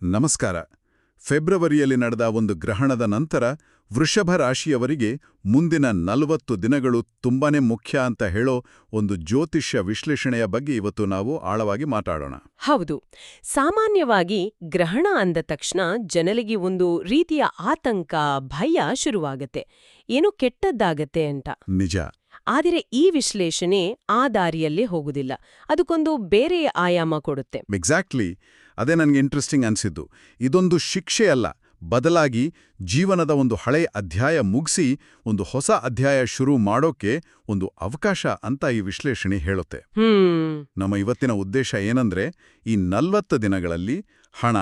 ನಮಸ್ಕಾರ. ಫೆಬ್ರವರಿಯಲ್ಲಿ ನಡೆದ ಒಂದು ಗ್ರಹಣದ ನಂತರ ವೃಷಭ ರಾಶಿಯವರಿಗೆ ಮುಂದಿನ 40 ದಿನಗಳು ತುಂಬಾನೇ ಮುಖ್ಯ ಅಂತ ಹೇಳೋ ಒಂದು ಜ್ಯೋತಿಷ್ಯ ವಿಶ್ಲೇಷಣೆಯ ಬಗ್ಗೆ ಇವತ್ತು ನಾವು ಆಳವಾಗಿ ಮಾತಾಡೋಣ. ಹೌದು. ಸಾಮಾನ್ಯವಾಗಿ ಗ್ರಹಣ ಅಂದ ತಕ್ಷಣ ಜನರಿಗೆ ಒಂದು ರೀತಿಯ ಆತಂಕ, ಭಯ ಶುರುವಾಗತ್ತೆ. ಏನೋ ಕೆಟ್ಟದ್ದಾಗತ್ತೆ ಅಂತ. ನಿಜ. ಆದರೆ ಈ ವಿಶ್ಲೇಷಣೆ ಆ ದಾರಿಯಲ್ಲೇ ಹೋಗುದಿಲ್ಲ. ಅದಕ್ಕೊಂದು ಬೇರೆ ಆಯಾಮ ಕೊಡುತ್ತೆ. ಎಕ್ಸಾಕ್ಟ್ಲಿ. ಅದೇ ನನಗೆ ಇಂಟ್ರೆಸ್ಟಿಂಗ್ ಅನ್ಸಿದ್ದು. ಇದೊಂದು ಶಿಕ್ಷೆ ಅಲ್ಲ, ಬದಲಾಗಿ ಜೀವನದ ಒಂದು ಹಳೆಯ ಅಧ್ಯಾಯ ಮುಗಿಸಿ ಒಂದು ಹೊಸ ಅಧ್ಯಾಯ ಶುರು ಮಾಡೋಕೆ ಒಂದು ಅವಕಾಶ ಅಂತ ಈ ವಿಶ್ಲೇಷಣೆ ಹೇಳುತ್ತೆ. ನಮ್ಮ ಇವತ್ತಿನ ಉದ್ದೇಶ ಏನಂದ್ರೆ, ಈ 40 ದಿನಗಳಲ್ಲಿ ಹಣ,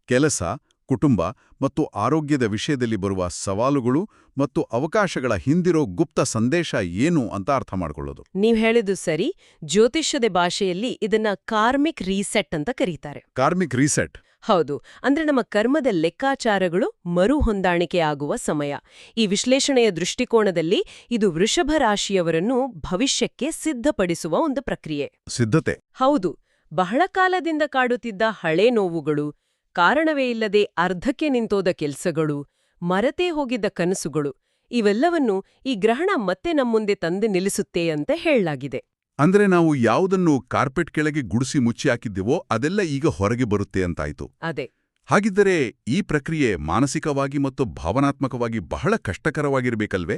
ಕೆಲಸ, ಕುಟುಂಬ ಮತ್ತು ಆರೋಗ್ಯದ ವಿಷಯದಲ್ಲಿ ಬರುವ ಸವಾಲುಗಳು ಮತ್ತು ಅವಕಾಶಗಳ ಹಿಂದಿರೋ ಗುಪ್ತ ಸಂದೇಶ ಏನು ಅಂತ ಅರ್ಥ ಮಾಡ್ಕೊಳ್ಳೋದು. ನೀವ್ ಹೇಳಿದ್ದು ಸರಿ. ಜ್ಯೋತಿಷ್ಯದ ಭಾಷೆಯಲ್ಲಿ ಇದನ್ನ ಕಾರ್ಮಿಕ್ ರೀಸೆಟ್ ಅಂತ ಕರೀತಾರೆ. Karmic reset? ಹೌದು. ಅಂದ್ರೆ ನಮ್ಮ ಕರ್ಮದ ಲೆಕ್ಕಾಚಾರಗಳು ಮರು ಹೊಂದಾಣಿಕೆ ಆಗುವ ಸಮಯ. ಈ ವಿಶ್ಲೇಷಣೆಯ ದೃಷ್ಟಿಕೋನದಲ್ಲಿ ಇದು ವೃಷಭ ರಾಶಿಯವರನ್ನು ಭವಿಷ್ಯಕ್ಕೆ ಸಿದ್ಧಪಡಿಸುವ ಒಂದು ಪ್ರಕ್ರಿಯೆ. ಸಿದ್ಧತೆ? ಹೌದು. ಬಹಳ ಕಾಲದಿಂದ ಕಾಡುತ್ತಿದ್ದ ಹಳೇ ನೋವುಗಳು, ಕಾರಣವೇ ಇಲ್ಲದೆ ಅರ್ಧಕ್ಕೆ ನಿಂತೋದ ಕೆಲ್ಸಗಳು, ಮರೆತೇ ಹೋಗಿದ್ದ ಕನಸುಗಳು, ಇವೆಲ್ಲವನ್ನೂ ಈ ಗ್ರಹಣ ಮತ್ತೆ ನಮ್ಮುಂದೆ ತಂದು ನಿಲ್ಲಿಸುತ್ತೆ ಅಂತ ಹೇಳಲಾಗಿದೆ. ಅಂದ್ರೆ ನಾವು ಯಾವುದನ್ನು ಕಾರ್ಪೆಟ್ ಕೆಳಗೆ ಗುಡಿಸಿ ಮುಚ್ಚಿ ಹಾಕಿದ್ದೆವೋ ಅದೆಲ್ಲ ಈಗ ಹೊರಗೆ ಬರುತ್ತೆ ಅಂತಾಯ್ತು. ಅದೇ. ಹಾಗಿದ್ದರೆ ಈ ಪ್ರಕ್ರಿಯೆ ಮಾನಸಿಕವಾಗಿ ಮತ್ತು ಭಾವನಾತ್ಮಕವಾಗಿ ಬಹಳ ಕಷ್ಟಕರವಾಗಿರಬೇಕಲ್ವೇ?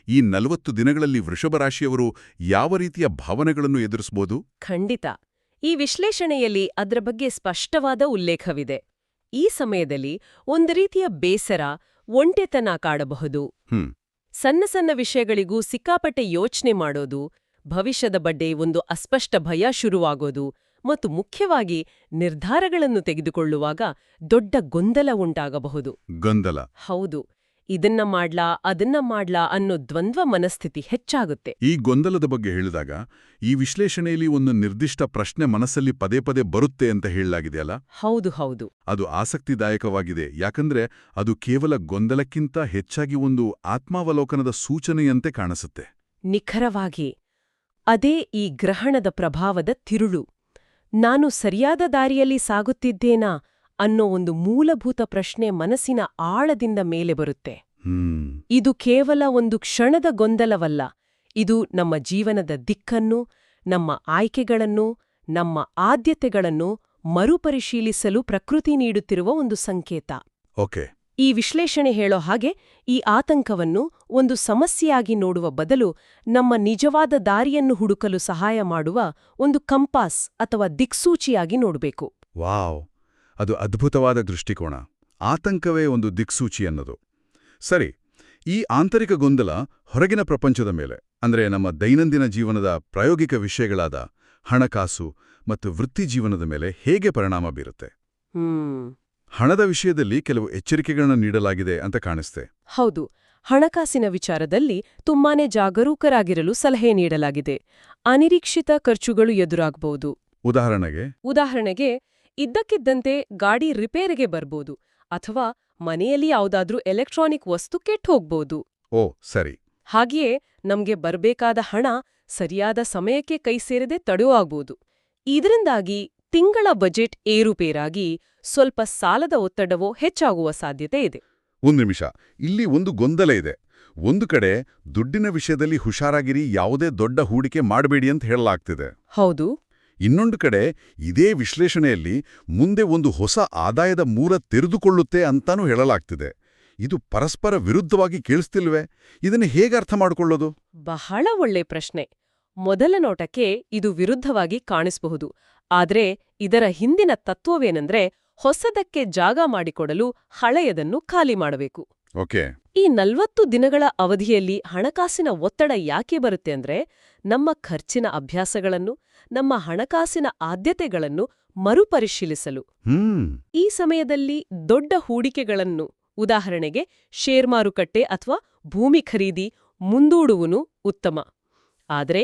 ಈ 40 ದಿನಗಳಲ್ಲಿ ವೃಷಭ ರಾಶಿಯವರು ಯಾವ ರೀತಿಯ ಭಾವನೆಗಳನ್ನು ಎದುರಿಸಬಹುದು? ಖಂಡಿತ. ಈ ವಿಶ್ಲೇಷಣೆಯಲ್ಲಿ ಅದರ ಬಗ್ಗೆ ಸ್ಪಷ್ಟವಾದ ಉಲ್ಲೇಖವಿದೆ. ಈ ಸಮಯದಲ್ಲಿ ಒಂದು ರೀತಿಯ ಬೇಸರ, ಒಂಟೆತನ ಕಾಡಬಹುದು. ಸಣ್ಣ ಸಣ್ಣ ವಿಷಯಗಳಿಗೂ ಸಿಕ್ಕಾಪಟ್ಟೆ ಯೋಚನೆ ಮಾಡೋದು, ಭವಿಷ್ಯದ ಬಗ್ಗೆ ಒಂದು ಅಸ್ಪಷ್ಟ ಭಯ ಶುರುವಾಗೋದು ಮತ್ತು ಮುಖ್ಯವಾಗಿ ನಿರ್ಧಾರಗಳನ್ನು ತೆಗೆದುಕೊಳ್ಳುವಾಗ ದೊಡ್ಡ ಗೊಂದಲ ಉಂಟಾಗಬಹುದು. ಗೊಂದಲ? ಹೌದು. ಇದನ್ನ ಮಾಡ್ಲಾ ಅದನ್ನ ಮಾಡ್ಲಾ ಅನ್ನೋ ದ್ವಂದ್ವ ಮನಸ್ಥಿತಿ ಹೆಚ್ಚಾಗುತ್ತೆ. ಈ ಗೊಂದಲದ ಬಗ್ಗೆ ಹೇಳಿದಾಗ ಈ ವಿಶ್ಲೇಷಣೆಯಲ್ಲಿ ಒಂದು ನಿರ್ದಿಷ್ಟ ಪ್ರಶ್ನೆ ಮನಸ್ಸಲ್ಲಿ ಪದೇ ಪದೇ ಬರುತ್ತೆ ಅಂತ ಹೇಳಲಾಗಿದೆಯಲ್ಲ? ಹೌದು ಹೌದು. ಅದು ಆಸಕ್ತಿದಾಯಕವಾಗಿದೆ. ಯಾಕಂದ್ರೆ ಅದು ಕೇವಲ ಗೊಂದಲಕ್ಕಿಂತ ಹೆಚ್ಚಾಗಿ ಒಂದು ಆತ್ಮಾವಲೋಕನದ ಸೂಚನೆಯಂತೆ ಕಾಣಿಸುತ್ತೆ. ನಿಖರವಾಗಿ. ಅದೇ ಈ ಗ್ರಹಣದ ಪ್ರಭಾವದ ತಿರುಳು. ನಾನು ಸರಿಯಾದ ದಾರಿಯಲ್ಲಿ ಸಾಗುತ್ತಿದ್ದೇನಾ ಅನ್ನೋ ಒಂದು ಮೂಲಭೂತ ಪ್ರಶ್ನೆ ಮನಸ್ಸಿನ ಆಳದಿಂದ ಮೇಲೆ ಬರುತ್ತೆ. ಇದು ಕೇವಲ ಒಂದು ಕ್ಷಣದ ಗೊಂದಲವಲ್ಲ. ಇದು ನಮ್ಮ ಜೀವನದ ದಿಕ್ಕನ್ನು, ನಮ್ಮ ಆಯ್ಕೆಗಳನ್ನು, ನಮ್ಮ ಆದ್ಯತೆಗಳನ್ನು ಮರುಪರಿಶೀಲಿಸಲು ಪ್ರಕೃತಿ ನೀಡುತ್ತಿರುವ ಒಂದು ಸಂಕೇತ. ಓಕೆ. ಈ ವಿಶ್ಲೇಷಣೆ ಹೇಳೋ ಹಾಗೆ ಈ ಆತಂಕವನ್ನು ಒಂದು ಸಮಸ್ಯೆಯಾಗಿ ನೋಡುವ ಬದಲು ನಮ್ಮ ನಿಜವಾದ ದಾರಿಯನ್ನು ಹುಡುಕಲು ಸಹಾಯ ಮಾಡುವ ಒಂದು ಕಂಪಾಸ್ ಅಥವಾ ದಿಕ್ಸೂಚಿಯಾಗಿ ನೋಡಬೇಕು. ವಾವ್, ಅದು ಅದ್ಭುತವಾದ ದೃಷ್ಟಿಕೋನ. ಆತಂಕವೇ ಒಂದು ದಿಕ್ಸೂಚಿ ಅನ್ನೋದು. ಸರಿ, ಈ ಆಂತರಿಕ ಗೊಂದಲ ಹೊರಗಿನ ಪ್ರಪಂಚದ ಮೇಲೆ, ಅಂದ್ರೆ ನಮ್ಮ ದೈನಂದಿನ ಜೀವನದ ಪ್ರಾಯೋಗಿಕ ವಿಷಯಗಳಾದ ಹಣಕಾಸು ಮತ್ತು ವೃತ್ತಿ ಜೀವನದ ಮೇಲೆ ಹೇಗೆ ಪರಿಣಾಮ ಬೀರುತ್ತೆ? ಹಣದ ವಿಷಯದಲ್ಲಿ ಕೆಲವು ಎಚ್ಚರಿಕೆಗಳನ್ನು ನೀಡಲಾಗಿದೆ ಅಂತ ಕಾಣಿಸ್ತೆ. ಹೌದು. ಹಣಕಾಸಿನ ವಿಚಾರದಲ್ಲಿ ತುಂಬಾನೇ ಜಾಗರೂಕರಾಗಿರಲು ಸಲಹೆ ನೀಡಲಾಗಿದೆ. ಅನಿರೀಕ್ಷಿತ ಖರ್ಚುಗಳು ಎದುರಾಗಬಹುದು. ಉದಾಹರಣೆಗೆ ಇದ್ದಕ್ಕಿದ್ದಂತೆ ಗಾಡಿ ರಿಪೇರಿಗೆ ಬರ್ಬೋದು, ಅಥವಾ ಮನೆಯಲ್ಲಿ ಯಾವುದಾದ್ರೂ ಎಲೆಕ್ಟ್ರಾನಿಕ್ ವಸ್ತು ಕೆಟ್ಟು ಹೋಗ್ಬೋದು. ಓ ಸರಿ. ಹಾಗೆಯೇ ನಮ್ಗೆ ಬರ್ಬೇಕಾದ ಹಣ ಸರಿಯಾದ ಸಮಯಕ್ಕೆ ಕೈ ಸೇರದೆ ತಡೆಯುವಾಗ್ಬೋದು. ಇದರಿಂದಾಗಿ ತಿಂಗಳ ಬಜೆಟ್ ಏರುಪೇರಾಗಿ ಸ್ವಲ್ಪ ಸಾಲದ ಒತ್ತಡವೋ ಹೆಚ್ಚಾಗುವ ಸಾಧ್ಯತೆ ಇದೆ. ಒಂದು ನಿಮಿಷ, ಇಲ್ಲಿ ಒಂದು ಗೊಂದಲ ಇದೆ. ಒಂದು ಕಡೆ ದುಡ್ಡಿನ ವಿಷಯದಲ್ಲಿ ಹುಷಾರಾಗಿರಿ, ಯಾವುದೇ ದೊಡ್ಡ ಹೂಡಿಕೆ ಮಾಡಬೇಡಿ ಅಂತ ಹೇಳಲಾಗ್ತಿದೆ. ಹೌದು. ಇನ್ನೊಂದು ಕಡೆ ಇದೇ ವಿಶ್ಲೇಷಣೆಯಲ್ಲಿ ಮುಂದೆ ಒಂದು ಹೊಸ ಆದಾಯದ ಮೂಲ ತೆರೆದುಕೊಳ್ಳುತ್ತೆ ಅಂತಾನೂ ಹೇಳಲಾಗ್ತಿದೆ. ಇದು ಪರಸ್ಪರ ವಿರುದ್ಧವಾಗಿ ಕೇಳಿಸ್ತಿಲ್ವೇ? ಇದನ್ನು ಹೇಗೆ ಅರ್ಥ ಮಾಡಿಕೊಳ್ಳೋದು? ಬಹಳ ಒಳ್ಳೆ ಪ್ರಶ್ನೆ. ಮೊದಲ ನೋಟಕ್ಕೆ ಇದು ವಿರುದ್ಧವಾಗಿ ಕಾಣಿಸಬಹುದು. ಆದ್ರೆ ಇದರ ಹಿಂದಿನ ತತ್ವವೇನೆಂದ್ರೆ, ಹೊಸದಕ್ಕೆ ಜಾಗ ಮಾಡಿಕೊಡಲು ಹಳೆಯದನ್ನು ಖಾಲಿ ಮಾಡಬೇಕು. ಓಕೆ. ಈ 40 ದಿನಗಳ ಅವಧಿಯಲ್ಲಿ ಹಣಕಾಸಿನ ಒತ್ತಡ ಯಾಕೆ ಬರುತ್ತೆ ಅಂದ್ರೆ, ನಮ್ಮ ಖರ್ಚಿನ ಅಭ್ಯಾಸಗಳನ್ನು, ನಮ್ಮ ಹಣಕಾಸಿನ ಆದ್ಯತೆಗಳನ್ನು ಮರುಪರಿಶೀಲಿಸಲು. ಈ ಸಮಯದಲ್ಲಿ ದೊಡ್ಡ ಹೂಡಿಕೆಗಳನ್ನು, ಉದಾಹರಣೆಗೆ ಷೇರ್ ಮಾರುಕಟ್ಟೆ ಅಥವಾ ಭೂಮಿ ಖರೀದಿ, ಮುಂದೂಡುವುನು ಉತ್ತಮ. ಆದರೆ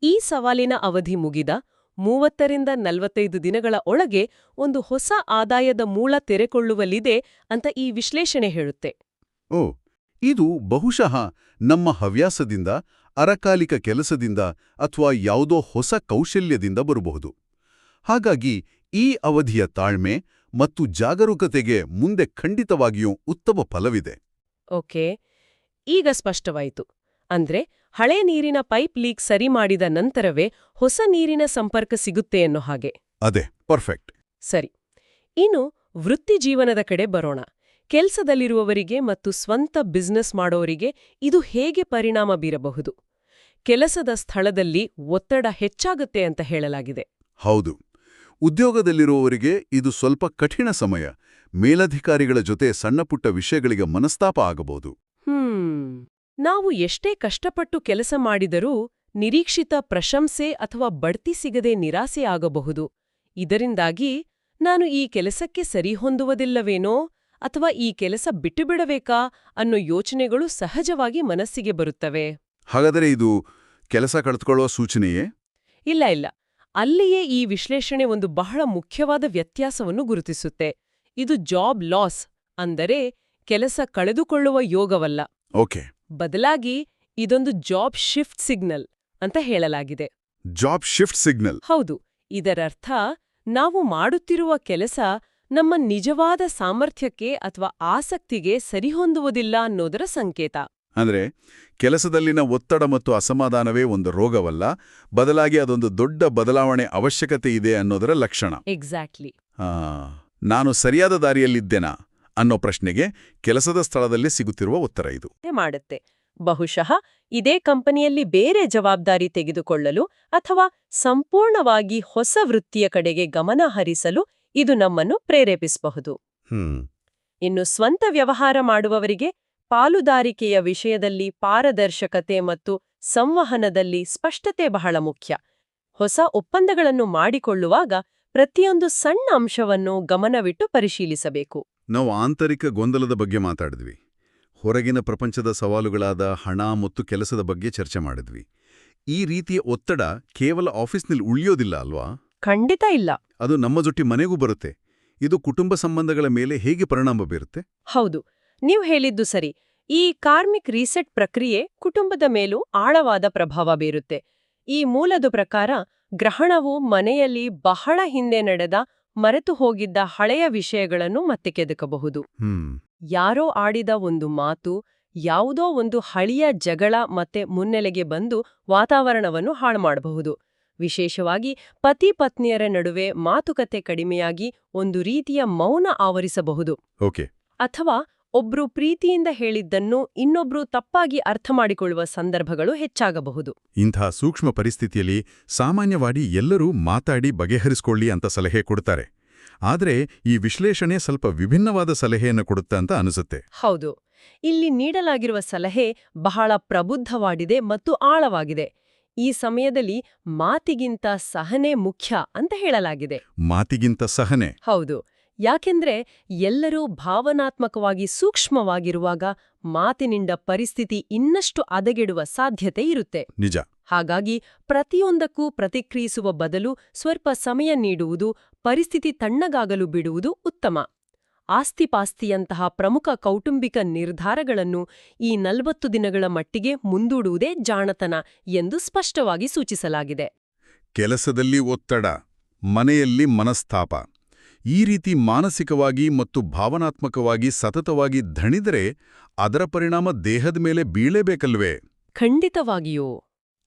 ಈ ಸವಾಲಿನ ಅವಧಿ ಮುಗಿದ 30ರಿಂದ 45 ದಿನಗಳ ಒಳಗೆ ಒಂದು ಹೊಸ ಆದಾಯದ ಮೂಲ ತೆರೆಕೊಳ್ಳುವಲ್ಲಿದೆ ಅಂತ ಈ ವಿಶ್ಲೇಷಣೆ ಹೇಳುತ್ತೆ. ಓ, ಇದು ಬಹುಶಃ ನಮ್ಮ ಹವ್ಯಾಸದಿಂದ, ಅರಕಾಲಿಕ ಕೆಲಸದಿಂದ ಅಥವಾ ಯಾವುದೋ ಹೊಸ ಕೌಶಲ್ಯದಿಂದ ಬರಬಹುದು. ಹಾಗಾಗಿ ಈ ಅವಧಿಯ ತಾಳ್ಮೆ ಮತ್ತು ಜಾಗರೂಕತೆಗೆ ಮುಂದೆ ಖಂಡಿತವಾಗಿಯೂ ಉತ್ತಮ ಫಲವಿದೆ. ಓಕೆ, ಈಗ ಸ್ಪಷ್ಟವಾಯಿತು. ಅಂದ್ರೆ ಹಳೆ ನೀರಿನ ಪೈಪ್ ಲೀಕ್ ಸರಿ ಮಾಡಿದ ನಂತರವೇ ಹೊಸ ನೀರಿನ ಸಂಪರ್ಕ ಸಿಗುತ್ತೆ ಅನ್ನೋ ಹಾಗೆ. ಅದೇ, ಪರ್ಫೆಕ್ಟ್. ಸರಿ, ಇನ್ನು ವೃತ್ತಿ ಜೀವನದ ಕಡೆ ಬರೋಣ. ಕೆಲ್ಸದಲ್ಲಿರುವವರಿಗೆ ಮತ್ತು ಸ್ವಂತ ಬಿಸ್ನೆಸ್ ಮಾಡೋರಿಗೆ ಇದು ಹೇಗೆ ಪರಿಣಾಮ ಬೀರಬಹುದು? ಕೆಲಸದ ಸ್ಥಳದಲ್ಲಿ ಒತ್ತಡ ಹೆಚ್ಚಾಗುತ್ತೆ ಅಂತ ಹೇಳಲಾಗಿದೆ. ಹೌದು. ಉದ್ಯೋಗದಲ್ಲಿರುವವರಿಗೆ ಇದು ಸ್ವಲ್ಪ ಕಠಿಣ ಸಮಯ. ಮೇಲಧಿಕಾರಿಗಳ ಜೊತೆ ಸಣ್ಣಪುಟ್ಟ ವಿಷಯಗಳಿಗೆ ಮನಸ್ತಾಪ ಆಗಬಹುದು. ನಾವು ಎಷ್ಟೇ ಕಷ್ಟಪಟ್ಟು ಕೆಲಸ ಮಾಡಿದರೂ ನಿರೀಕ್ಷಿತ ಪ್ರಶಂಸೆ ಅಥವಾ ಬಡ್ತಿ ಸಿಗದೆ ನಿರಾಸೆ ಆಗಬಹುದು. ಇದರಿಂದಾಗಿ ನಾನು ಈ ಕೆಲಸಕ್ಕೆ ಸರಿಹೊಂದುವುದಿಲ್ಲವೇನೋ ಅಥವಾ ಈ ಕೆಲಸ ಬಿಟ್ಟುಬಿಡಬೇಕಾ ಅನ್ನೋ ಯೋಚನೆಗಳು ಸಹಜವಾಗಿ ಮನಸ್ಸಿಗೆ ಬರುತ್ತವೆ. ಹಾಗಾದರೆ ಇದು ಕೆಲಸ ಕಳೆದುಕೊಳ್ಳುವ ಸೂಚನೆಯೇ? ಇಲ್ಲ. ಅಲ್ಲಿಯೇ ಈ ವಿಶ್ಲೇಷಣೆ ಒಂದು ಬಹಳ ಮುಖ್ಯವಾದ ವ್ಯತ್ಯಾಸವನ್ನು ಗುರುತಿಸುತ್ತೆ. ಇದು ಜಾಬ್ ಲಾಸ್, ಅಂದರೆ ಕೆಲಸ ಕಳೆದುಕೊಳ್ಳುವ ಯೋಗವಲ್ಲ. ಓಕೆ. ಬದಲಾಗಿ ಇದೊಂದು ಜಾಬ್ ಶಿಫ್ಟ್ ಸಿಗ್ನಲ್ ಅಂತ ಹೇಳಲಾಗಿದೆ. Job shift signal? ಹೌದು. ಇದರರ್ಥ ನಾವು ಮಾಡುತ್ತಿರುವ ಕೆಲಸ ನಮ್ಮ ನಿಜವಾದ ಸಾಮರ್ಥ್ಯಕ್ಕೆ ಅಥವಾ ಆಸಕ್ತಿಗೆ ಸರಿಹೊಂದುವುದಿಲ್ಲ ಅನ್ನೋದರ ಸಂಕೇತ. ಅಂದ್ರೆ ಕೆಲಸದಲ್ಲಿನ ಒತ್ತಡ ಮತ್ತು ಅಸಮಾಧಾನವೇ ಒಂದು ರೋಗವಲ್ಲ, ಬದಲಾಗಿ ಅದೊಂದು ದೊಡ್ಡ ಬದಲಾವಣೆ ಅವಶ್ಯಕತೆ ಇದೆ ಅನ್ನೋದರ ಲಕ್ಷಣ. ಎಕ್ಸಾಕ್ಟ್ಲಿ. ನಾನು ಸರಿಯಾದ ದಾರಿಯಲ್ಲಿದ್ದೇನಾ ಅನ್ನೋ ಪ್ರಶ್ನೆಗೆ ಕೆಲಸದ ಸ್ಥಳದಲ್ಲಿ ಸಿಗುತ್ತಿರುವ ಉತ್ತರ ಇದು ಮಾಡುತ್ತೆ. ಬಹುಶಃ ಇದೇ ಕಂಪನಿಯಲ್ಲಿ ಬೇರೆ ಜವಾಬ್ದಾರಿ ತೆಗೆದುಕೊಳ್ಳಲು ಅಥವಾ ಸಂಪೂರ್ಣವಾಗಿ ಹೊಸ ವೃತ್ತಿಯ ಕಡೆಗೆ ಗಮನ ಹರಿಸಲು ಇದು ನಮ್ಮನ್ನು ಪ್ರೇರೇಪಿಸಬಹುದು. ಇನ್ನು ಸ್ವಂತ ವ್ಯವಹಾರ ಮಾಡುವವರಿಗೆ ಪಾಲುದಾರಿಕೆಯ ವಿಷಯದಲ್ಲಿ ಪಾರದರ್ಶಕತೆ ಮತ್ತು ಸಂವಹನದಲ್ಲಿ ಸ್ಪಷ್ಟತೆ ಬಹಳ ಮುಖ್ಯ. ಹೊಸ ಒಪ್ಪಂದಗಳನ್ನು ಮಾಡಿಕೊಳ್ಳುವಾಗ ಪ್ರತಿಯೊಂದು ಸಣ್ಣ ಅಂಶವನ್ನು ಗಮನವಿಟ್ಟು ಪರಿಶೀಲಿಸಬೇಕು. ನಾವು ಆಂತರಿಕ ಗೊಂದಲದ ಬಗ್ಗೆ ಮಾತಾಡಿದ್ವಿ. ಹೊರಗಿನ ಪ್ರಪಂಚದ ಸವಾಲುಗಳಾದ ಹಣ ಮತ್ತು ಕೆಲಸದ ಬಗ್ಗೆ ಚರ್ಚೆ ಮಾಡಿದ್ವಿ. ಈ ರೀತಿಯ ಒತ್ತಡ ಕೇವಲ ಆಫೀಸ್ನಲ್ಲಿ ಉಳಿಯೋದಿಲ್ಲ ಅಲ್ವಾ? ಖಂಡಿತ ಇಲ್ಲ. ಅದು ನಮ್ಮ ಜೊತೆ ಮನೆಗೂ ಬರುತ್ತೆ. ಇದು ಕುಟುಂಬ ಸಂಬಂಧಗಳ ಮೇಲೆ ಹೇಗೆ ಪರಿಣಾಮ ಬೀರುತ್ತೆ? ಹೌದು, ನೀವು ಹೇಳಿದ್ದು ಸರಿ. ಈ ಕಾರ್ಮಿಕ್ ರೀಸೆಟ್ ಪ್ರಕ್ರಿಯೆ ಕುಟುಂಬದ ಮೇಲೂ ಆಳವಾದ ಪ್ರಭಾವ ಬೀರುತ್ತೆ. ಈ ಮೂಲದ ಪ್ರಕಾರ ಗ್ರಹಣವು ಮನೆಯಲ್ಲಿ ಬಹಳ ಹಿಂದೆ ನಡೆದ ಮರೆತು ಹೋಗಿದ್ದ ಹಳೆಯ ವಿಷಯಗಳನ್ನು ಮತ್ತೆ ಕೆದಕಬಹುದು. ಯಾರೋ ಆಡಿದ ಒಂದು ಮಾತು, ಯಾವುದೋ ಒಂದು ಹಳೆಯ ಜಗಳ ಮತ್ತೆ ಮುನ್ನೆಲೆಗೆ ಬಂದು ವಾತಾವರಣವನ್ನು ಹಾಳು ಮಾಡಬಹುದು. ವಿಶೇಷವಾಗಿ ಪತಿ ಪತ್ನಿಯರ ನಡುವೆ ಮಾತುಕತೆ ಕಡಿಮೆಯಾಗಿ ಒಂದು ರೀತಿಯ ಮೌನ ಆವರಿಸಬಹುದು. ಅಥವಾ ಒಬ್ರು ಪ್ರೀತಿಯಿಂದ ಹೇಳಿದ್ದನ್ನು ಇನ್ನೊಬ್ರು ತಪ್ಪಾಗಿ ಅರ್ಥ ಮಾಡಿಕೊಳ್ಳುವ ಸಂದರ್ಭಗಳು ಹೆಚ್ಚಾಗಬಹುದು. ಇಂಥ ಸೂಕ್ಷ್ಮ ಪರಿಸ್ಥಿತಿಯಲ್ಲಿ ಸಾಮಾನ್ಯವಾಗಿ ಎಲ್ಲರೂ ಮಾತಾಡಿ ಬಗೆಹರಿಸಿಕೊಳ್ಳಿ ಅಂತ ಸಲಹೆ ಕೊಡ್ತಾರೆ. ಆದರೆ ಈ ವಿಶ್ಲೇಷಣೆ ಸ್ವಲ್ಪ ವಿಭಿನ್ನವಾದ ಸಲಹೆಯನ್ನು ಕೊಡುತ್ತೆ ಅಂತ ಅನಿಸುತ್ತೆ. ಹೌದು, ಇಲ್ಲಿ ನೀಡಲಾಗಿರುವ ಸಲಹೆ ಬಹಳ ಪ್ರಬುದ್ಧವಾಗಿದೆ ಮತ್ತು ಆಳವಾಗಿದೆ. ಈ ಸಮಯದಲ್ಲಿ ಮಾತಿಗಿಂತ ಸಹನೆ ಮುಖ್ಯ ಅಂತ ಹೇಳಲಾಗಿದೆ. ಮಾತಿಗಿಂತ ಸಹನೆ? ಹೌದು. ಯಾಕೆಂದ್ರೆ ಎಲ್ಲರೂ ಭಾವನಾತ್ಮಕವಾಗಿ ಸೂಕ್ಷ್ಮವಾಗಿರುವಾಗ ಮಾತಿನಿಂದ ಪರಿಸ್ಥಿತಿ ಇನ್ನಷ್ಟು ಹದಗೆಡುವ ಸಾಧ್ಯತೆ ಇರುತ್ತೆ. ನಿಜ. ಹಾಗಾಗಿ ಪ್ರತಿಯೊಂದಕ್ಕೂ ಪ್ರತಿಕ್ರಿಯಿಸುವ ಬದಲು ಸ್ವಲ್ಪ ಸಮಯ ನೀಡುವುದು, ಪರಿಸ್ಥಿತಿ ತಣ್ಣಗಾಗಲು ಬಿಡುವುದು ಉತ್ತಮ. ಆಸ್ತಿಪಾಸ್ತಿಯಂತಹ ಪ್ರಮುಖ ಕೌಟುಂಬಿಕ ನಿರ್ಧಾರಗಳನ್ನು ಈ 40 ದಿನಗಳ ಮಟ್ಟಿಗೆ ಮುಂದೂಡುವುದೇ ಜಾಣತನ ಎಂದು ಸ್ಪಷ್ಟವಾಗಿ ಸೂಚಿಸಲಾಗಿದೆ. ಕೆಲಸದಲ್ಲಿ ಒತ್ತಡ, ಮನೆಯಲ್ಲಿ ಮನಸ್ತಾಪ, ಈ ರೀತಿ ಮಾನಸಿಕವಾಗಿ ಮತ್ತು ಭಾವನಾತ್ಮಕವಾಗಿ ಸತತವಾಗಿ ದಣಿದರೆ ಅದರ ಪರಿಣಾಮ ದೇಹದ ಮೇಲೆ ಬೀಳಲೇಬೇಕಲ್ವೇ? ಖಂಡಿತವಾಗಿಯೂ.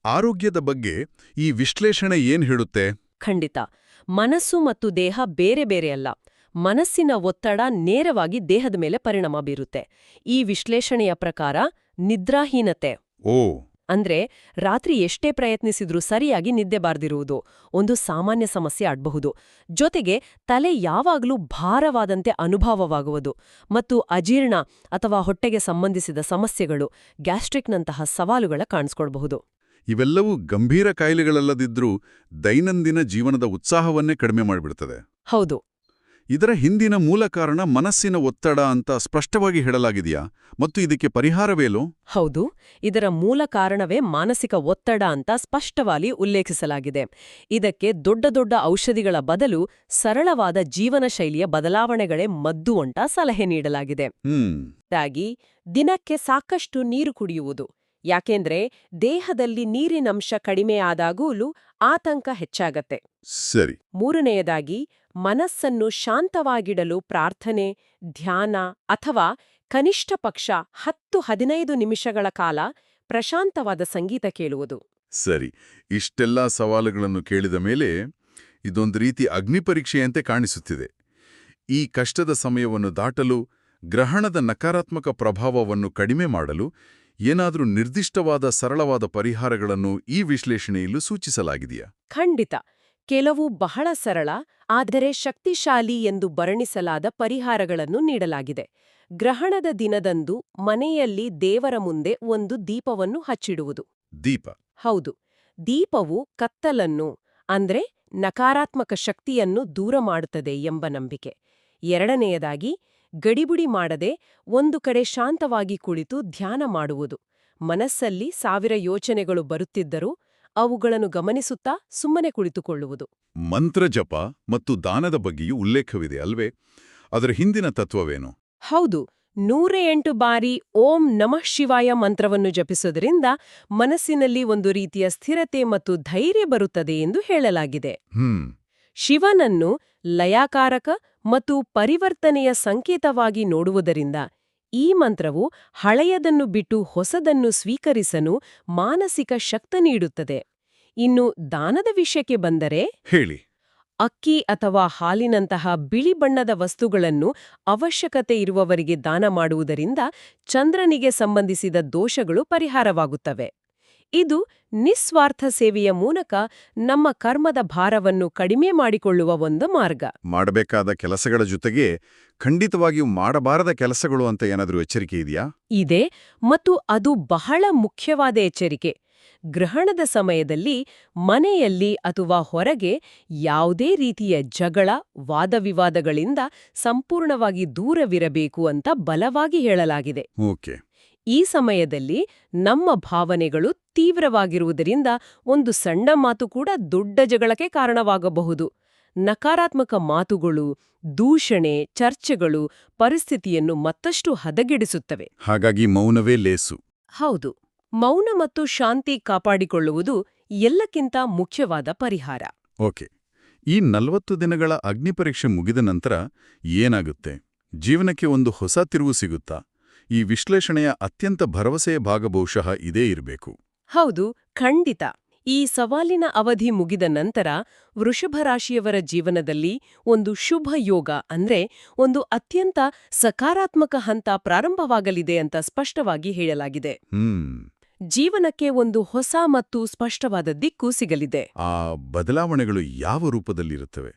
ಆರೋಗ್ಯದ ಬಗ್ಗೆ ಈ ವಿಶ್ಲೇಷಣೆ ಏನ್ ಹೇಳುತ್ತೆ? ಖಂಡಿತ. ಮನಸ್ಸು ಮತ್ತು ದೇಹ ಬೇರೆ ಬೇರೆಯಲ್ಲ. ಮನಸ್ಸಿನ ಒತ್ತಡ ನೇರವಾಗಿ ದೇಹದ ಮೇಲೆ ಪರಿಣಾಮ ಬೀರುತ್ತೆ. ಈ ವಿಶ್ಲೇಷಣೆಯ ಪ್ರಕಾರ ನಿದ್ರಾಹೀನತೆ, ಅಂದ್ರೆ ರಾತ್ರಿ ಎಷ್ಟೇ ಪ್ರಯತ್ನಿಸಿದ್ರೂ ಸರಿಯಾಗಿ ನಿದ್ದೆ ಬಾರ್ದಿರುವುದು ಒಂದು ಸಾಮಾನ್ಯ ಸಮಸ್ಯೆ ಆಗಬಹುದು. ಜೊತೆಗೆ ತಲೆ ಯಾವಾಗಲೂ ಭಾರವಾದಂತೆ ಅನುಭವವಾಗುವುದು ಮತ್ತು ಅಜೀರ್ಣ ಅಥವಾ ಹೊಟ್ಟೆಗೆ ಸಂಬಂಧಿಸಿದ ಸಮಸ್ಯೆಗಳು, ಗ್ಯಾಸ್ಟ್ರಿಕ್ನಂತಹ ಸವಾಲುಗಳ ಕಾಣಿಸ್ಕೊಳ್ಬಹುದು. ಇವೆಲ್ಲವೂ ಗಂಭೀರ ಕಾಯಿಲೆಗಳಲ್ಲದಿದ್ರೂ ದೈನಂದಿನ ಜೀವನದ ಉತ್ಸಾಹವನ್ನೇ ಕಡಿಮೆ ಮಾಡಿಬಿಡ್ತದೆ. ಹೌದು. ಇದರ ಹಿಂದಿನ ಮೂಲ ಕಾರಣ ಮನಸ್ಸಿನ ಒತ್ತಡ ಅಂತ ಸ್ಪಷ್ಟವಾಗಿ ಹೇಳಲಾಗಿದೆಯಾ? ಮತ್ತು ಇದಕ್ಕೆ ಪರಿಹಾರವೇನು? ಹೌದು, ಇದರ ಮೂಲ ಕಾರಣವೇ ಮಾನಸಿಕ ಒತ್ತಡ ಅಂತ ಸ್ಪಷ್ಟವಾಗಿ ಉಲ್ಲೇಖಿಸಲಾಗಿದೆ. ಇದಕ್ಕೆ ದೊಡ್ಡ ದೊಡ್ಡ ಔಷಧಿಗಳ ಬದಲು ಸರಳವಾದ ಜೀವನ ಶೈಲಿಯ ಬದಲಾವಣೆಗಳೇ ಮದ್ದು ಅಂತ ಸಲಹೆ ನೀಡಲಾಗಿದೆ. ದಿನಕ್ಕೆ ಸಾಕಷ್ಟು ನೀರು ಕುಡಿಯುವುದು. ಯಾಕೆಂದ್ರೆ ದೇಹದಲ್ಲಿ ನೀರಿನಂಶ ಕಡಿಮೆಯಾದಾಗಲೂ ಆತಂಕ ಹೆಚ್ಚಾಗತ್ತೆ. ಸರಿ. ಮೂರನೆಯದಾಗಿ, ಮನಸ್ಸನ್ನು ಶಾಂತವಾಗಿಡಲು ಪ್ರಾರ್ಥನೆ, ಧ್ಯಾನ ಅಥವಾ ಕನಿಷ್ಠ ಪಕ್ಷ 10-15 ನಿಮಿಷಗಳ ಕಾಲ ಪ್ರಶಾಂತವಾದ ಸಂಗೀತ ಕೇಳುವುದು. ಸರಿ. ಇಷ್ಟೆಲ್ಲಾ ಸವಾಲುಗಳನ್ನು ಕೇಳಿದ ಮೇಲೆ ಇದೊಂದು ರೀತಿ ಅಗ್ನಿಪರೀಕ್ಷೆಯಂತೆ ಕಾಣಿಸುತ್ತಿದೆ. ಈ ಕಷ್ಟದ ಸಮಯವನ್ನು ದಾಟಲು, ಗ್ರಹಣದ ನಕಾರಾತ್ಮಕ ಪ್ರಭಾವವನ್ನು ಕಡಿಮೆ ಮಾಡಲು ಏನಾದರೂ ನಿರ್ದಿಷ್ಟವಾದ ಸರಳವಾದ ಪರಿಹಾರಗಳನ್ನು ಈ ವಿಶ್ಲೇಷಣೆಯಲ್ಲೂ ಸೂಚಿಸಲಾಗಿದೆಯಾ? ಖಂಡಿತ. ಕೆಲವು ಬಹಳ ಸರಳ ಆದರೆ ಶಕ್ತಿಶಾಲಿ ಎಂದು ಬಣ್ಣಿಸಲಾದ ಪರಿಹಾರಗಳನ್ನು ನೀಡಲಾಗಿದೆ. ಗ್ರಹಣದ ದಿನದಂದು ಮನೆಯಲ್ಲಿ ದೇವರ ಮುಂದೆ ಒಂದು ದೀಪವನ್ನು ಹಚ್ಚಿಡುವುದು. ದೀಪ. ಹೌದು. ದೀಪವು ಕತ್ತಲನ್ನು ಅಂದ್ರೆ ನಕಾರಾತ್ಮಕ ಶಕ್ತಿಯನ್ನು ದೂರ ಮಾಡುತ್ತದೆ ಎಂಬ ನಂಬಿಕೆ. ಎರಡನೆಯದಾಗಿ, ಗಡಿಬಿಡಿ ಮಾಡದೆ ಒಂದು ಕಡೆ ಶಾಂತವಾಗಿ ಕುಳಿತು ಧ್ಯಾನ ಮಾಡುವುದು. ಮನಸ್ಸಲ್ಲಿ 1000 ಯೋಚನೆಗಳು ಬರುತ್ತಿದ್ದರೂ ಅವುಗಳನ್ನು ಗಮನಿಸುತ್ತಾ ಸುಮ್ಮನೆ ಕುಳಿತುಕೊಳ್ಳುವುದು. ಮಂತ್ರ ಜಪ ಮತ್ತು ದಾನದ ಬಗ್ಗೆಯೂ ಉಲ್ಲೇಖವಿದೆ ಅಲ್ವೇ? ಅದರ ಹಿಂದಿನ ತತ್ವವೇನು? ಹೌದು. 108 ಬಾರಿ ಓಂ ನಮಃ ಶಿವಾಯ ಮಂತ್ರವನ್ನು ಜಪಿಸೋದ್ರಿಂದ ಮನಸ್ಸಿನಲ್ಲಿ ಒಂದು ರೀತಿಯ ಸ್ಥಿರತೆ ಮತ್ತು ಧೈರ್ಯ ಬರುತ್ತದೆ ಎಂದು ಹೇಳಲಾಗಿದೆ. ಶಿವನನ್ನು ಲಯಕಾರಕ ಮತ್ತು ಪರಿವರ್ತನೆಯ ಸಂಕೇತವಾಗಿ ನೋಡುವುದರಿಂದ ಈ ಮಂತ್ರವು ಹಳೆಯದನ್ನು ಬಿಟ್ಟು ಹೊಸದನ್ನು ಸ್ವೀಕರಿಸಲು ಮಾನಸಿಕ ಶಕ್ತಿ ನೀಡುತ್ತದೆ. ಇನ್ನು ದಾನದ ವಿಷಯಕ್ಕೆ ಬಂದರೆ, ಹೇಳಿ. ಅಕ್ಕಿ ಅಥವಾ ಹಾಲಿನಂತಹ ಬಿಳಿ ಬಣ್ಣದ ವಸ್ತುಗಳನ್ನು ಅವಶ್ಯಕತೆ ಇರುವವರಿಗೆ ದಾನ ಮಾಡುವುದರಿಂದ ಚಂದ್ರನಿಗೆ ಸಂಬಂಧಿಸಿದ ದೋಷಗಳು ಪರಿಹಾರವಾಗುತ್ತವೆ. ಇದು ನಿಸ್ವಾರ್ಥ ಸೇವೆಯ ಮೂಲಕ ನಮ್ಮ ಕರ್ಮದ ಭಾರವನ್ನು ಕಡಿಮೆ ಮಾಡಿಕೊಳ್ಳುವ ಒಂದು ಮಾರ್ಗ. ಮಾಡಬೇಕಾದ ಕೆಲಸಗಳ ಜೊತೆಗೆ ಖಂಡಿತವಾಗಿಯೂ ಮಾಡಬಾರದ ಕೆಲಸಗಳು ಅಂತ ಏನಾದರೂ ಎಚ್ಚರಿಕೆ ಇದೆಯಾ? ಇದೆ, ಮತ್ತು ಅದು ಬಹಳ ಮುಖ್ಯವಾದ ಎಚ್ಚರಿಕೆ. ಗ್ರಹಣದ ಸಮಯದಲ್ಲಿ ಮನೆಯಲ್ಲಿ ಅಥವಾ ಹೊರಗೆ ಯಾವುದೇ ರೀತಿಯ ಜಗಳ, ವಾದವಿವಾದಗಳಿಂದ ಸಂಪೂರ್ಣವಾಗಿ ದೂರವಿರಬೇಕು ಅಂತ ಬಲವಾಗಿ ಹೇಳಲಾಗಿದೆ. ಓಕೆ. ಈ ಸಮಯದಲ್ಲಿ ನಮ್ಮ ಭಾವನೆಗಳು ತೀವ್ರವಾಗಿರುವುದರಿಂದ ಒಂದು ಸಣ್ಣ ಮಾತು ಕೂಡ ದೊಡ್ಡ ಜಗಳಕ್ಕೆ ಕಾರಣವಾಗಬಹುದು. ನಕಾರಾತ್ಮಕ ಮಾತುಗಳು, ದೂಷಣೆ, ಚರ್ಚೆಗಳು ಪರಿಸ್ಥಿತಿಯನ್ನು ಮತ್ತಷ್ಟು ಹದಗೆಡಿಸುತ್ತವೆ. ಹಾಗಾಗಿ ಮೌನವೇ ಲೇಸು. ಹೌದು. ಮೌನ ಮತ್ತು ಶಾಂತಿ ಕಾಪಾಡಿಕೊಳ್ಳುವುದು ಎಲ್ಲಕ್ಕಿಂತ ಮುಖ್ಯವಾದ ಪರಿಹಾರ. ಓಕೆ. ಈ 40 ದಿನಗಳ ಅಗ್ನಿಪರೀಕ್ಷೆ ಮುಗಿದ ನಂತರ ಏನಾಗುತ್ತೆ? ಜೀವನಕ್ಕೆ ಒಂದು ಹೊಸ ತಿರುವು ಸಿಗುತ್ತಾ? ಈ ವಿಶ್ಲೇಷಣೆಯ ಅತ್ಯಂತ ಭರವಸೆಯ ಭಾಗ ಬಹುಶಃ ಇದೇ ಇರಬೇಕು. ಹೌದು, ಖಂಡಿತ. ಈ ಸವಾಲಿನ ಅವಧಿ ಮುಗಿದ ನಂತರ ವೃಷಭ ರಾಶಿಯವರ ಜೀವನದಲ್ಲಿ ಒಂದು ಶುಭ ಯೋಗ ಅಂದ್ರೆ ಒಂದು ಅತ್ಯಂತ ಸಕಾರಾತ್ಮಕ ಹಂತ ಪ್ರಾರಂಭವಾಗಲಿದೆ ಅಂತ ಸ್ಪಷ್ಟವಾಗಿ ಹೇಳಲಾಗಿದೆ. ಜೀವನಕ್ಕೆ ಒಂದು ಹೊಸ ಮತ್ತು ಸ್ಪಷ್ಟವಾದ ದಿಕ್ಕು ಸಿಗಲಿದೆ. ಆ ಬದಲಾವಣೆಗಳು ಯಾವ ರೂಪದಲ್ಲಿರುತ್ತವೆ?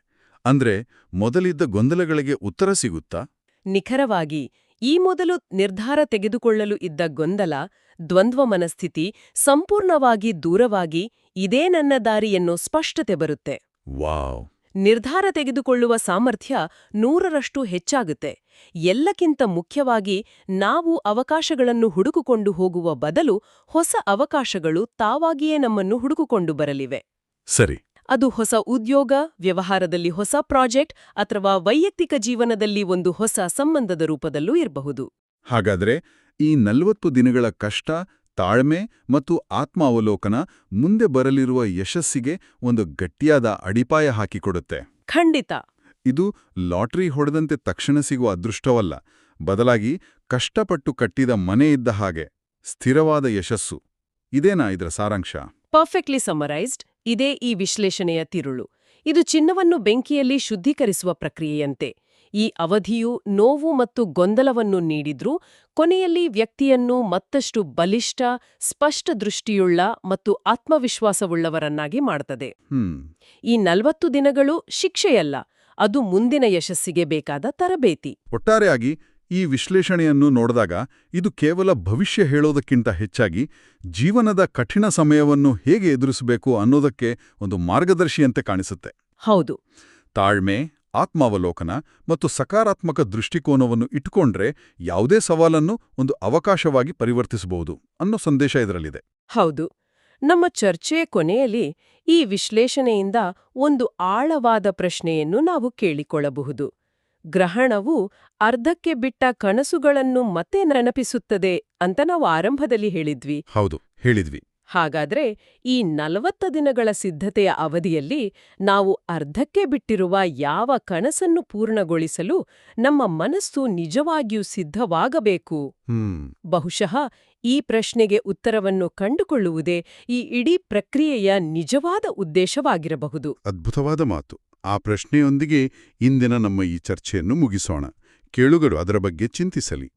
ಅಂದ್ರೆ ಮೊದಲಿದ್ದ ಗೊಂದಲಗಳಿಗೆ ಉತ್ತರ ಸಿಗುತ್ತಾ? ನಿಖರವಾಗಿ ಈ ಮೊದಲು ನಿರ್ಧಾರ ತೆಗೆದುಕೊಳ್ಳಲು ಇದ್ದ ಗೊಂದಲ, ದ್ವಂದ್ವ ಮನಸ್ಥಿತಿ ಸಂಪೂರ್ಣವಾಗಿ ದೂರವಾಗಿ ಇದೇ ನನ್ನ ದಾರಿ ಎನ್ನೋ ಸ್ಪಷ್ಟತೆ ಬರುತ್ತೆ. ವಾವ್! ನಿರ್ಧಾರ ತೆಗೆದುಕೊಳ್ಳುವ ಸಾಮರ್ಥ್ಯ 100ರಷ್ಟು ಹೆಚ್ಚಾಗುತ್ತೆ. ಎಲ್ಲಕ್ಕಿಂತ ಮುಖ್ಯವಾಗಿ ನಾವು ಅವಕಾಶಗಳನ್ನು ಹುಡುಕಿಕೊಂಡು ಹೋಗುವ ಬದಲು ಹೊಸ ಅವಕಾಶಗಳು ತಾವಾಗಿಯೇ ನಮ್ಮನ್ನು ಹುಡುಕಿಕೊಂಡು ಬರಲಿವೆ. ಸರಿ. ಅದು ಹೊಸ ಉದ್ಯೋಗ, ವ್ಯವಹಾರದಲ್ಲಿ ಹೊಸ ಪ್ರಾಜೆಕ್ಟ್ ಅಥವಾ ವೈಯಕ್ತಿಕ ಜೀವನದಲ್ಲಿ ಒಂದು ಹೊಸ ಸಂಬಂಧದ ರೂಪದಲ್ಲೂ ಇರಬಹುದು. ಹಾಗಾದ್ರೆ ಈ 40 ದಿನಗಳ ಕಷ್ಟ, ತಾಳ್ಮೆ ಮತ್ತು ಆತ್ಮಾವಲೋಕನ ಮುಂದೆ ಬರಲಿರುವ ಯಶಸ್ಸಿಗೆ ಒಂದು ಗಟ್ಟಿಯಾದ ಅಡಿಪಾಯ ಹಾಕಿಕೊಡುತ್ತೆ. ಖಂಡಿತ. ಇದು ಲಾಟರಿ ಹೊಡೆದಂತೆ ತಕ್ಷಣ ಸಿಗುವ ಅದೃಷ್ಟವಲ್ಲ, ಬದಲಾಗಿ ಕಷ್ಟಪಟ್ಟು ಕಟ್ಟಿದ ಮನೆ ಇದ್ದ ಹಾಗೆ ಸ್ಥಿರವಾದ ಯಶಸ್ಸು. ಇದೇನಾ ಇದರ ಸಾರಾಂಶ? Perfectly summarised. ಇದೇ ಈ ವಿಶ್ಲೇಷಣೆಯ ತಿರುಳು. ಇದು ಚಿನ್ನವನ್ನು ಬೆಂಕಿಯಲ್ಲಿ ಶುದ್ಧೀಕರಿಸುವ ಪ್ರಕ್ರಿಯೆಯಂತೆ. ಈ ಅವಧಿಯು ನೋವು ಮತ್ತು ಗೊಂದಲವನ್ನು ನೀಡಿದ್ರೂ ಕೊನೆಯಲ್ಲಿ ವ್ಯಕ್ತಿಯನ್ನು ಮತ್ತಷ್ಟು ಬಲಿಷ್ಠ, ಸ್ಪಷ್ಟ ದೃಷ್ಟಿಯುಳ್ಳ ಮತ್ತು ಆತ್ಮವಿಶ್ವಾಸವುಳ್ಳವರನ್ನಾಗಿ ಮಾಡುತ್ತದೆ. ಈ 40 ದಿನಗಳು ಶಿಕ್ಷೆಯಲ್ಲ, ಅದು ಮುಂದಿನ ಯಶಸ್ಸಿಗೆ ಬೇಕಾದ ತರಬೇತಿ. ಒಟ್ಟಾರೆಯಾಗಿ ಈ ವಿಶ್ಲೇಷಣೆಯನ್ನು ನೋಡಿದಾಗ ಇದು ಕೇವಲ ಭವಿಷ್ಯ ಹೇಳೋದಕ್ಕಿಂತ ಹೆಚ್ಚಾಗಿ ಜೀವನದ ಕಠಿಣ ಸಮಯವನ್ನು ಹೇಗೆ ಎದುರಿಸಬೇಕು ಅನ್ನೋದಕ್ಕೆ ಒಂದು ಮಾರ್ಗದರ್ಶಿಯಂತೆ ಕಾಣಿಸುತ್ತೆ. ಹೌದು. ತಾಳ್ಮೆ, ಆತ್ಮಾವಲೋಕನ ಮತ್ತು ಸಕಾರಾತ್ಮಕ ದೃಷ್ಟಿಕೋನವನ್ನು ಇಟ್ಟುಕೊಂಡ್ರೆ ಯಾವುದೇ ಸವಾಲನ್ನು ಒಂದು ಅವಕಾಶವಾಗಿ ಪರಿವರ್ತಿಸಬಹುದು ಅನ್ನೋ ಸಂದೇಶ ಇದರಲ್ಲಿದೆ. ಹೌದು. ನಮ್ಮ ಚರ್ಚೆಯ ಕೊನೆಯಲ್ಲಿ ಈ ವಿಶ್ಲೇಷಣೆಯಿಂದ ಒಂದು ಆಳವಾದ ಪ್ರಶ್ನೆಯನ್ನು ನಾವು ಕೇಳಿಕೊಳ್ಳಬಹುದು. ಗ್ರಹಣವು ಅರ್ಧಕ್ಕೆ ಬಿಟ್ಟ ಕನಸುಗಳನ್ನು ಮತ್ತೆ ನೆನಪಿಸುತ್ತದೆ ಅಂತ ನಾವು ಆರಂಭದಲ್ಲಿ ಹೇಳಿದ್ವಿ. ಹೌದು, ಹೇಳಿದ್ವಿ. ಹಾಗಾದ್ರೆ ಈ 40 ದಿನಗಳ ಸಿದ್ಧತೆಯ ಅವಧಿಯಲ್ಲಿ ನಾವು ಅರ್ಧಕ್ಕೆ ಬಿಟ್ಟಿರುವ ಯಾವ ಕನಸನ್ನು ಪೂರ್ಣಗೊಳಿಸಲು ನಮ್ಮ ಮನಸ್ಸು ನಿಜವಾಗಿಯೂ ಸಿದ್ಧವಾಗಬೇಕು? ಬಹುಶಃ ಈ ಪ್ರಶ್ನೆಗೆ ಉತ್ತರವನ್ನು ಕಂಡುಕೊಳ್ಳುವುದೇ ಈ ಇಡೀ ಪ್ರಕ್ರಿಯೆಯ ನಿಜವಾದ ಉದ್ದೇಶವಾಗಿರಬಹುದು. ಅದ್ಭುತವಾದ ಮಾತು. ಆ ಪ್ರಶ್ನೆಯೊಂದಿಗೆ ಇಂದಿನ ನಮ್ಮ ಈ ಚರ್ಚೆಯನ್ನು ಮುಗಿಸೋಣ. ಕೇಳುಗರು ಅದರ ಬಗ್ಗೆ ಚಿಂತಿಸಲಿ.